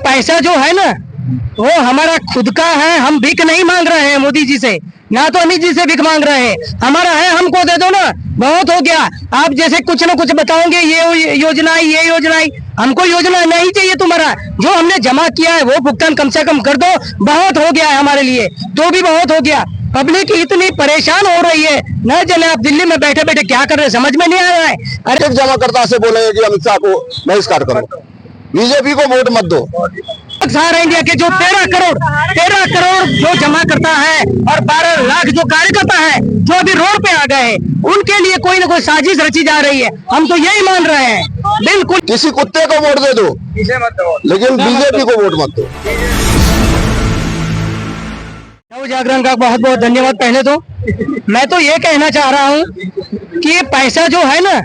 पैसा जो है ना वो हमारा खुद का है, हम भीख नहीं मांग रहे हैं मोदी जी से, ना तो अमित जी से भीख मांग रहे हैं। हमारा है, हमको दे दो ना, बहुत हो गया। आप जैसे कुछ ना कुछ बताओगे, ये योजना ये योजना, हमको योजना नहीं चाहिए तुम्हारा। जो हमने जमा किया है वो भुगतान कम से कम कर दो, बहुत हो गया है हमारे लिए, तो भी बहुत हो गया। पब्लिक इतनी परेशान हो रही है, न जाने आप दिल्ली में बैठे बैठे क्या कर रहे हैं, समझ में नहीं आ रहा है। अरे जमाकर्ता से बोलेंगे कि अमित शाह को बहिष्कार करो, बीजेपी को वोट मत दो। सारा इंडिया के जो 13 करोड़ जो जमा करता है और 12 लाख जो कार्यकर्ता है जो अभी रोड पे आ गए हैं, उनके लिए कोई ना कोई साजिश रची जा रही है। हम तो यही मान रहे हैं, बिल्कुल। किसी कुत्ते को वोट दे दो, लेकिन बीजेपी को वोट मत दो। जागरण का बहुत बहुत धन्यवाद। पहले तो मैं तो ये कहना चाह रहा हूँ कि ये पैसा जो है ना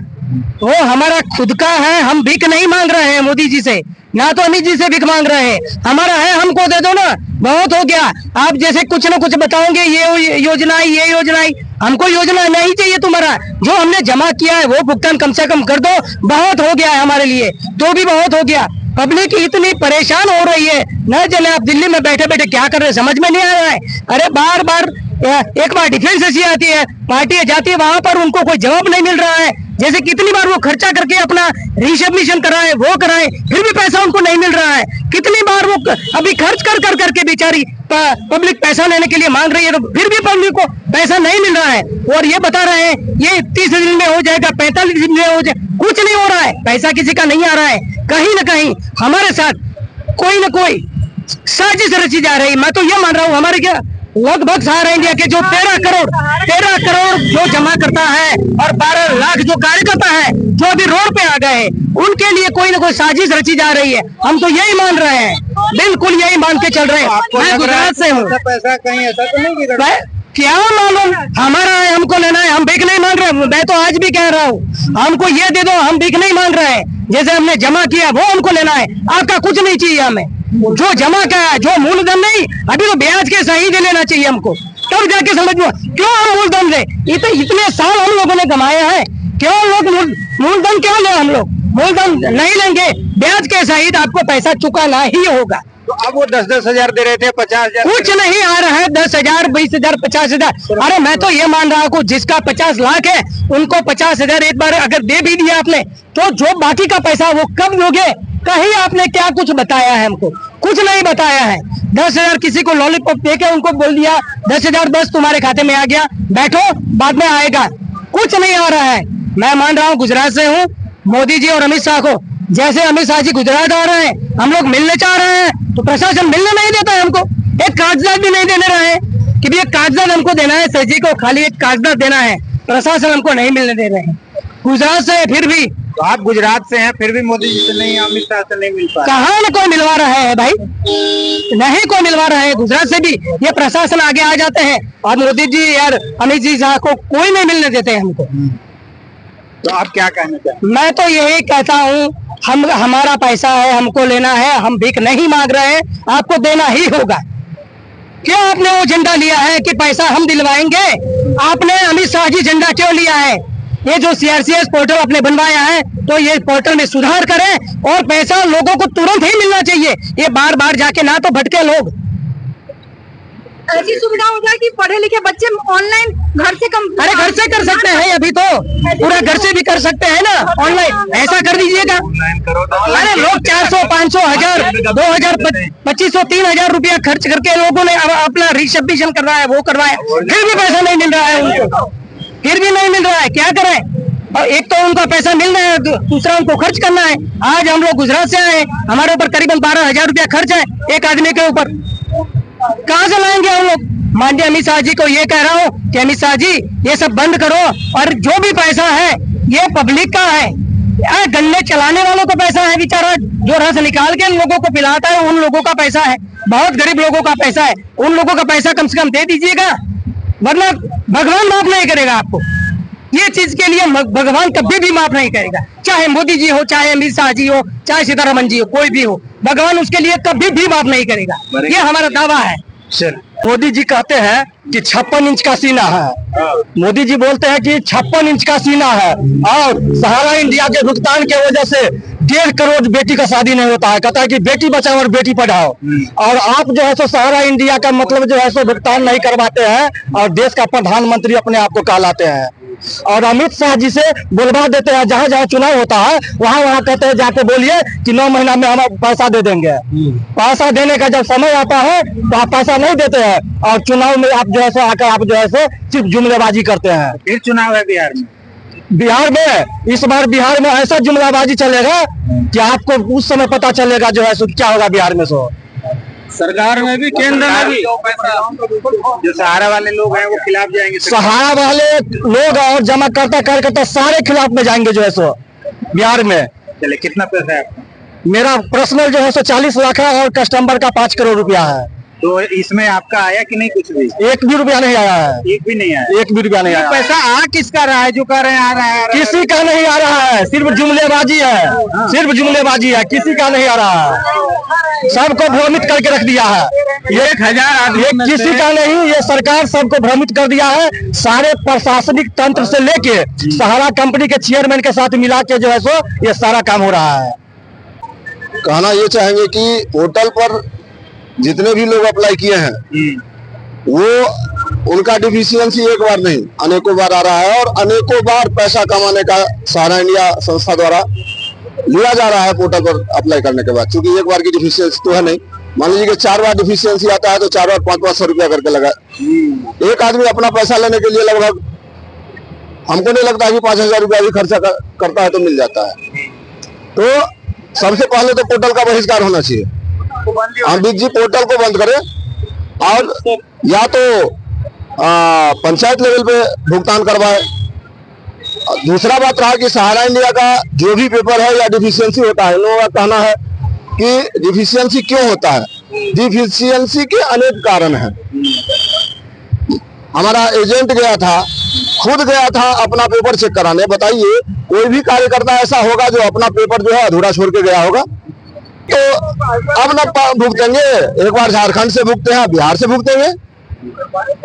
वो हमारा खुद का है, हम भीख नहीं मांग रहे हैं मोदी जी से, ना तो अमित जी से भीख मांग रहे हैं। हमारा है, हमको दे दो ना, बहुत हो गया। आप जैसे कुछ ना कुछ बताओगे, ये योजना ये योजना, हमको योजना नहीं चाहिए तुम्हारा। जो हमने जमा किया है वो भुगतान कम से कम कर दो, बहुत हो गया है हमारे लिए, तो भी बहुत हो गया। पब्लिक इतनी परेशान हो रही है, न जाने आप दिल्ली में बैठे बैठे क्या कर रहे हैं, समझ में नहीं आ रहा है। अरे बार बार एक बार डिफेंस ऐसी आती है, पार्टी जाती है, वहां पर उनको कोई जवाब नहीं मिल रहा है। जैसे कितनी बार वो खर्चा करके अपना रिसबमिशन कराए, वो कराए, फिर भी पैसा उनको नहीं मिल रहा है। कितनी बार वो अभी खर्च कर करके बेचारी पब्लिक पैसा लेने के लिए मांग रही है, तो फिर भी पब्लिक को पैसा नहीं मिल रहा है। और ये बता रहे हैं ये 30 दिन में हो जाएगा, 45 दिन में हो जाएगा, कुछ नहीं हो रहा है। पैसा किसी का नहीं आ रहा है। कहीं ना कहीं हमारे साथ कोई ना कोई साजिश रची जा रही है। मैं तो ये मान रहा हूँ, हमारे क्या लगभग सारा इंडिया के जो 13 करोड़ जो जमा करता है और 12 लाख जो कार्यकर्ता है जो अभी रोड पे आ गए हैं, उनके लिए कोई ना कोई साजिश रची जा रही है। हम तो यही मान रहे हैं, बिल्कुल यही मान के चल रहे हैं। मैं गुजरात से हूँ, पैसा कहीं ऐसा तो नहीं गिरा? क्या मालूम, हमारा है, हमको लेना है, हम भीख नहीं मांग रहे। मैं तो आज भी कह रहा हूँ, हमको ये दे दो, हम भीख नहीं मांग रहे हैं। जैसे हमने जमा किया वो हमको लेना है, आपका कुछ नहीं चाहिए हमें। जो जमा का है, जो मूलधन नहीं, अभी तो ब्याज के सही दे लेना चाहिए हमको, तब जाके समझ में। क्यों हम मूलधन दे? इतने साल हम लोगों ने कमाए हैं, क्यों लोग मूलधन क्यों ले? हम लोग मूलधन नहीं लेंगे, ब्याज के सहित आपको पैसा चुकाना ही होगा। तो अब वो 10-10 हजार दे रहे थे, 50,000 कुछ नहीं आ रहा है। 10,000, 20,000, 50,000। अरे मैं तो ये मान रहा हूँ, जिसका 50 लाख है उनको 50,000 एक बार अगर दे भी दिया आपने, तो जो बाकी का पैसा वो कब दोगे? कहीं आपने क्या कुछ बताया है? हमको कुछ नहीं बताया है। 10,000 किसी को लॉलीपॉप देके उनको बोल दिया 10,000 बस तुम्हारे खाते में आ गया, बैठो बाद में आएगा, कुछ नहीं आ रहा है। मैं मान रहा हूँ, गुजरात से हूँ, मोदी जी और अमित शाह को, जैसे अमित शाह जी गुजरात आ रहे हैं, हम लोग मिलने चाह रहे हैं, तो प्रशासन मिलने नहीं देता है हमको। एक कागजात भी नहीं देने रहे हैं कि भी एक कागजात हमको देना है, सर जी को खाली एक कागजात देना है, प्रशासन हमको नहीं मिलने दे रहे हैं। गुजरात से फिर भी, तो आप गुजरात से हैं, फिर भी मोदी जी से नहीं, अमित शाह से नहीं मिल पा रहा। कहाँ न कोई मिलवा रहा है भाई, नहीं कोई मिलवा रहा है। गुजरात से भी ये प्रशासन आगे आ जाते हैं और मोदी जी यार अमित जी शाह को कोई नहीं मिलने देते हैं हमको। तो आप क्या कहना चाहते हैं? मैं तो यही कहता हूँ, हमारा पैसा है, हमको लेना है, हम भीख नहीं मांग रहे हैं, आपको देना ही होगा। क्यों आपने वो झंडा लिया है कि पैसा हम दिलवाएंगे? आपने अमित शाह जी झंडा क्यों लिया है? ये जो CRCS पोर्टल आपने बनवाया है, तो ये पोर्टल में सुधार करें और पैसा लोगों को तुरंत ही मिलना चाहिए। ये बार बार जाके ना तो भटके लोग। ऐसी सुविधा हो जाए कि पढ़े लिखे बच्चे ऑनलाइन घर से कम, अरे घर से कर सकते हैं, अभी तो पूरा घर से भी कर सकते हैं ना ऑनलाइन। ऐसा कर दीजिएगा। अरे लोग 400, 500, 1000, 2000, 2500, 3000 रुपया खर्च करके लोगों ने अपना रिसबमिशन कर रहा है, वो करवाया, फिर भी पैसा नहीं मिल रहा है उनको, फिर भी नहीं मिल रहा है। क्या करें? और एक तो उनका पैसा मिल रहा है, दूसरा उनको खर्च करना है। आज हम लोग गुजरात से आए, हमारे ऊपर करीबन 12,000 रुपया खर्च है एक आदमी के ऊपर। कहाँ से लाएंगे हम लोग? माननीय अमित शाह जी को ये कह रहा हूँ कि अमित शाह जी ये सब बंद करो, और जो भी पैसा है ये पब्लिक का है। गन्ने चलाने वालों का पैसा है, बेचारा जो रस निकाल के लोगों को पिलाता है, उन लोगों का पैसा है, बहुत गरीब लोगों का पैसा है। उन लोगों का पैसा कम से कम दे दीजिएगा, वरना भगवान माफ नहीं करेगा आपको। ये चीज के लिए भगवान कभी भी माफ नहीं करेगा, चाहे मोदी जी हो, चाहे अमित शाह जी हो, चाहे सीतारमन जी हो, कोई भी हो, भगवान उसके लिए कभी भी माफ नहीं करेगा। ये हमारा दावा है। मोदी जी कहते हैं कि 56 इंच का सीना है, मोदी जी बोलते हैं कि 56 इंच का सीना है, और सहारा इंडिया के भुगतान के वजह से 1.5 करोड़ बेटी का शादी नहीं होता है, कहता है कि बेटी बचाओ और बेटी पढ़ाओ। और आप जो है सो सारा इंडिया का मतलब जो है सो भुगतान नहीं करवाते हैं और देश का प्रधानमंत्री अपने आप को कहलाते हैं। और अमित शाह जी से बुलवा देते हैं, जहाँ जहाँ चुनाव होता है वहाँ वहाँ कहते हैं जाके बोलिए कि 9 महीना में हम पैसा दे देंगे। पैसा देने का जब समय आता है तो आप पैसा नहीं देते हैं और चुनाव में आप जो है सो आकर आप जो है सो सिर्फ जुमलेबाजी करते हैं। फिर चुनाव है बिहार में। बिहार में इस बार बिहार में ऐसा जुमलाबाजी चलेगा कि आपको उस समय पता चलेगा जो है सो क्या होगा बिहार में। सो सरकार में भी, केंद्र में भी जो सहारा वाले लोग हैं वो खिलाफ जाएंगे। सहारा वाले लोग और जमाकर्ता कार्यकर्ता सारे खिलाफ में जाएंगे जो है सो बिहार में। चले, कितना पैसा है आपका? मेरा पर्सनल जो है सो 40 लाख है और कस्टमर का 5 करोड़ रुपया है। तो इसमें आपका आया कि नहीं? कुछ भी, 1 भी रुपया नहीं आया है। 1 भी नहीं आया। 1 भी रुपया नहीं आया। पैसा आ किसका रहा है? जो कह रहे हैं आ रहा है। किसी का नहीं आ रहा है, सिर्फ जुमलेबाजी है, सिर्फ जुमलेबाजी है, किसी का नहीं आ रहा है। सबको भ्रमित करके रख दिया है। 1000 आदमी ये किसी का नहीं, ये सरकार सबको भ्रमित कर दिया है। सारे प्रशासनिक तंत्र से लेके सहारा कंपनी के चेयरमैन के साथ मिला के जो है सो ये सारा काम हो रहा है। कहना ये चाहेंगे कि पोर्टल पर जितने भी लोग अप्लाई किए हैं वो उनका डिफिशियंसी एक बार नहीं अनेकों बार आ रहा है और अनेकों बार पैसा कमाने का सहारा इंडिया संस्था द्वारा लिया जा रहा है पोर्टल पर अप्लाई करने के बाद। क्योंकि एक बार की डिफिशियंसी तो है नहीं, मान लीजिए कि 4 बार डिफिशियंसी आता है तो 4 बार 500 रुपया करके लगा। एक आदमी अपना पैसा लेने के लिए लगभग, हमको नहीं लगता कि 5000 रुपया भी खर्चा करता है तो मिल जाता है। तो सबसे पहले तो पोर्टल का बहिष्कार होना चाहिए। अमित जी पोर्टल को बंद करें और या तो पंचायत लेवल पे भुगतान करवाए। दूसरा बात रहा कि सहारा इंडिया का जो भी पेपर है या डिफिशियंसी होता है, लोगों का कहना है कि डिफिशियंसी क्यों होता है। डिफिशियंसी के अनेक कारण हैं। हमारा एजेंट गया था, खुद गया था अपना पेपर चेक कराने। बताइए कोई भी कार्यकर्ता ऐसा होगा जो अपना पेपर जो है अधूरा छोड़ के गया होगा? तो अब न भुगतेंगे। एक बार झारखंड से भुगते हैं, बिहार से भुगतेंगे,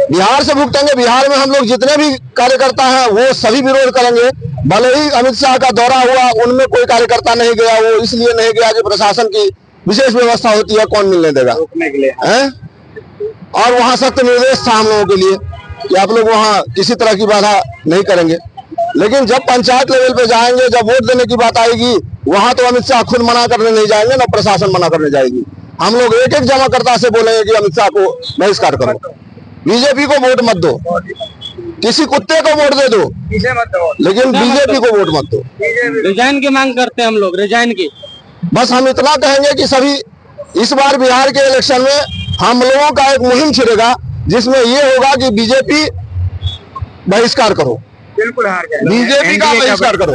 बिहार से भुगतेंगे। बिहार में हम लोग जितने भी कार्यकर्ता हैं वो सभी विरोध करेंगे। भले ही अमित शाह का दौरा हुआ, उनमें कोई कार्यकर्ता नहीं गया। वो इसलिए नहीं गया कि प्रशासन की विशेष व्यवस्था होती है, कौन मिलने देगा रोकने के लिए है। और वहाँ सख्त निर्देश था हम लोगों के लिए कि आप लोग वहाँ किसी तरह की बाधा नहीं करेंगे। लेकिन जब पंचायत लेवल पे जाएंगे, जब वोट देने की बात आएगी, वहां तो अमित शाह खुद मना करने नहीं जाएंगे, ना प्रशासन मना करने जाएगी। हम लोग एक एक जमाकर्ता से बोलेंगे कि अमित शाह को बहिष्कार करो, बीजेपी को वोट मत दो, किसी कुत्ते को वोट दे दो, लेकिन बीजेपी को वोट मत दो। रिजाइन की मांग करते हैं हम लोग, रिजाइन की। बस हम इतना कहेंगे कि सभी इस बार बिहार के इलेक्शन में हम लोगों का एक मुहिम छिड़ेगा जिसमें ये होगा कि बीजेपी बहिष्कार करो, बिल्कुल हार जाएगा। बीजेपी का बहिष्कार करो।